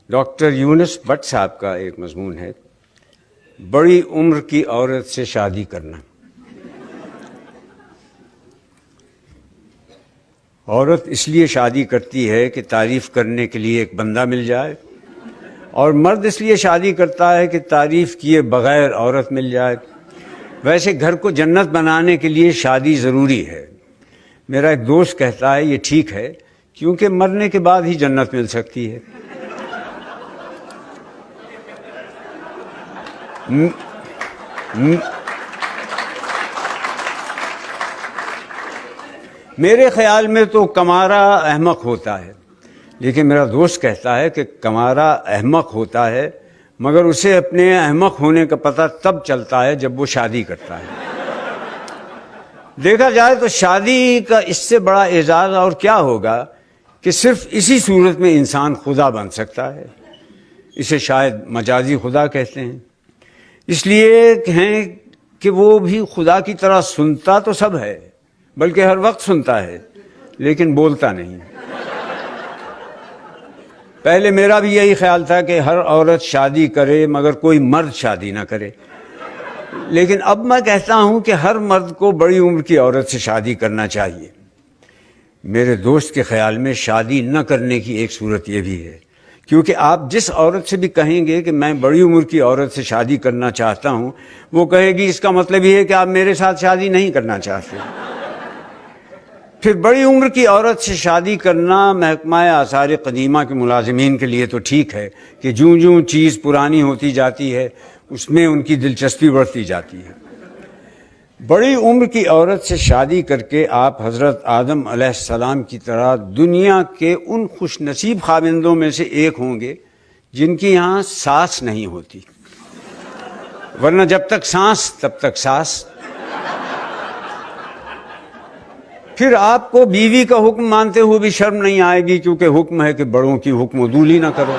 Doctor Yunus but صاحب کا ایک مضمون ہے، بڑی عمر کی عورت سے شادی کرنا۔ عورت اس لیے شادی کرتی ہے کہ تعریف کرنے کے لیے ایک بندہ مل جائے، اور مرد اس لیے شادی کرتا ہے کہ تعریف کیے بغیر عورت مل جائے۔ ویسے گھر کو جنت بنانے کے لیے شادی ضروری ہے۔ میرا ایک دوست کہتا ہے یہ ٹھیک ہے کیونکہ مرنے کے بعد ہی جنت مل سکتی ہے۔ میرے خیال میں تو کمارا احمق ہوتا ہے، لیکن میرا دوست کہتا ہے کہ کمارا احمق ہوتا ہے مگر اسے اپنے احمق ہونے کا پتہ تب چلتا ہے جب وہ شادی کرتا ہے۔ دیکھا جائے تو شادی کا اس سے بڑا اعزاز اور کیا ہوگا کہ صرف اسی صورت میں انسان خدا بن سکتا ہے۔ اسے شاید مجازی خدا کہتے ہیں، اس لیے کہیں کہ وہ بھی خدا کی طرح سنتا تو سب ہے، بلکہ ہر وقت سنتا ہے لیکن بولتا نہیں۔ پہلے میرا بھی یہی خیال تھا کہ ہر عورت شادی کرے مگر کوئی مرد شادی نہ کرے، لیکن اب میں کہتا ہوں کہ ہر مرد کو بڑی عمر کی عورت سے شادی کرنا چاہیے۔ میرے دوست کے خیال میں شادی نہ کرنے کی ایک صورت یہ بھی ہے، کیونکہ آپ جس عورت سے بھی کہیں گے کہ میں بڑی عمر کی عورت سے شادی کرنا چاہتا ہوں، وہ کہے گی اس کا مطلب یہ ہے کہ آپ میرے ساتھ شادی نہیں کرنا چاہتے۔ پھر بڑی عمر کی عورت سے شادی کرنا محکمہ آثار قدیمہ کے ملازمین کے لیے تو ٹھیک ہے کہ جوں جوں چیز پرانی ہوتی جاتی ہے اس میں ان کی دلچسپی بڑھتی جاتی ہے۔ بڑی عمر کی عورت سے شادی کر کے آپ حضرت آدم علیہ السلام کی طرح دنیا کے ان خوش نصیب خاوندوں میں سے ایک ہوں گے جن کی یہاں ساس نہیں ہوتی، ورنہ جب تک سانس تب تک ساس۔ پھر آپ کو بیوی کا حکم مانتے ہوئے بھی شرم نہیں آئے گی، کیونکہ حکم ہے کہ بڑوں کی حکم عدولی نہ کرو۔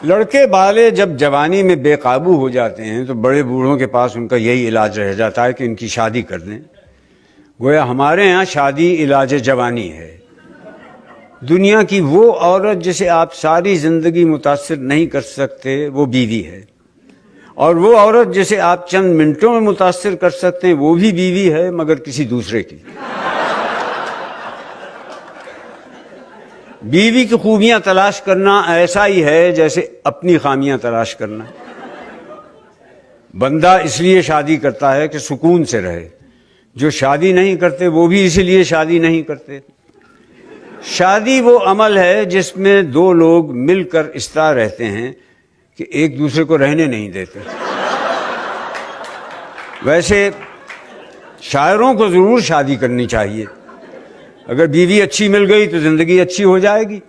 لڑکے بالے جب جوانی میں بے قابو ہو جاتے ہیں تو بڑے بوڑھوں کے پاس ان کا یہی علاج رہ جاتا ہے کہ ان کی شادی کر دیں۔ گویا ہمارے ہاں شادی علاج جوانی ہے۔ دنیا کی وہ عورت جسے آپ ساری زندگی متاثر نہیں کر سکتے وہ بیوی ہے، اور وہ عورت جسے آپ چند منٹوں میں متاثر کر سکتے ہیں وہ بھی بیوی ہے، مگر کسی دوسرے کی۔ بیوی کی خوبیاں تلاش کرنا ایسا ہی ہے جیسے اپنی خامیاں تلاش کرنا۔ بندہ اس لیے شادی کرتا ہے کہ سکون سے رہے، جو شادی نہیں کرتے وہ بھی اسی لیے شادی نہیں کرتے۔ شادی وہ عمل ہے جس میں دو لوگ مل کر اس طرح رہتے ہیں کہ ایک دوسرے کو رہنے نہیں دیتے۔ ویسے شاعروں کو ضرور شادی کرنی چاہیے۔ اگر بیوی اچھی مل گئی تو زندگی اچھی ہو جائے گی،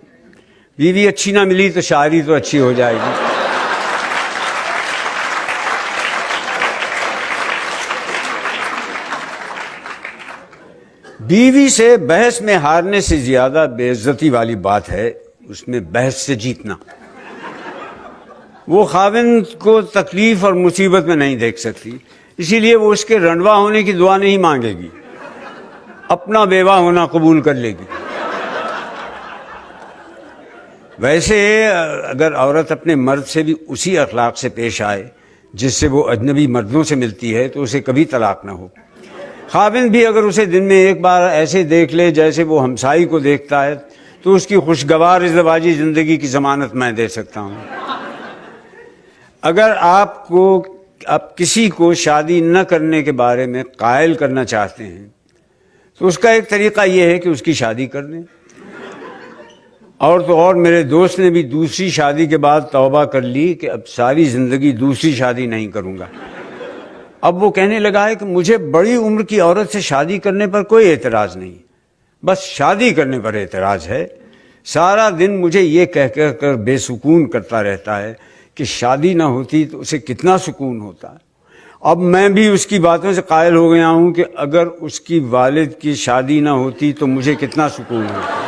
بیوی اچھی نہ ملی تو شاعری تو اچھی ہو جائے گی۔ بیوی سے بحث میں ہارنے سے زیادہ بے عزتی والی بات ہے اس میں بحث سے جیتنا۔ وہ خاوند کو تکلیف اور مصیبت میں نہیں دیکھ سکتی، اسی لیے وہ اس کے رنڈوا ہونے کی دعا نہیں مانگے گی، اپنا بیوہ ہونا قبول کر لے گی۔ ویسے اگر عورت اپنے مرد سے بھی اسی اخلاق سے پیش آئے جس سے وہ اجنبی مردوں سے ملتی ہے تو اسے کبھی طلاق نہ ہو۔ خاوند بھی اگر اسے دن میں ایک بار ایسے دیکھ لے جیسے وہ ہمسائی کو دیکھتا ہے تو اس کی خوشگوار ازدواجی زندگی کی ضمانت میں دے سکتا ہوں۔ اگر آپ کسی کو شادی نہ کرنے کے بارے میں قائل کرنا چاہتے ہیں تو اس کا ایک طریقہ یہ ہے کہ اس کی شادی کر دیں۔ اور تو اور میرے دوست نے بھی دوسری شادی کے بعد توبہ کر لی کہ اب ساری زندگی دوسری شادی نہیں کروں گا۔ اب وہ کہنے لگا ہے کہ مجھے بڑی عمر کی عورت سے شادی کرنے پر کوئی اعتراض نہیں، بس شادی کرنے پر اعتراض ہے۔ سارا دن مجھے یہ کہہ کر بے سکون کرتا رہتا ہے کہ شادی نہ ہوتی تو اسے کتنا سکون ہوتا۔ اب میں بھی اس کی باتوں سے قائل ہو گیا ہوں کہ اگر اس کی والد کی شادی نہ ہوتی تو مجھے کتنا سکون ہوتا۔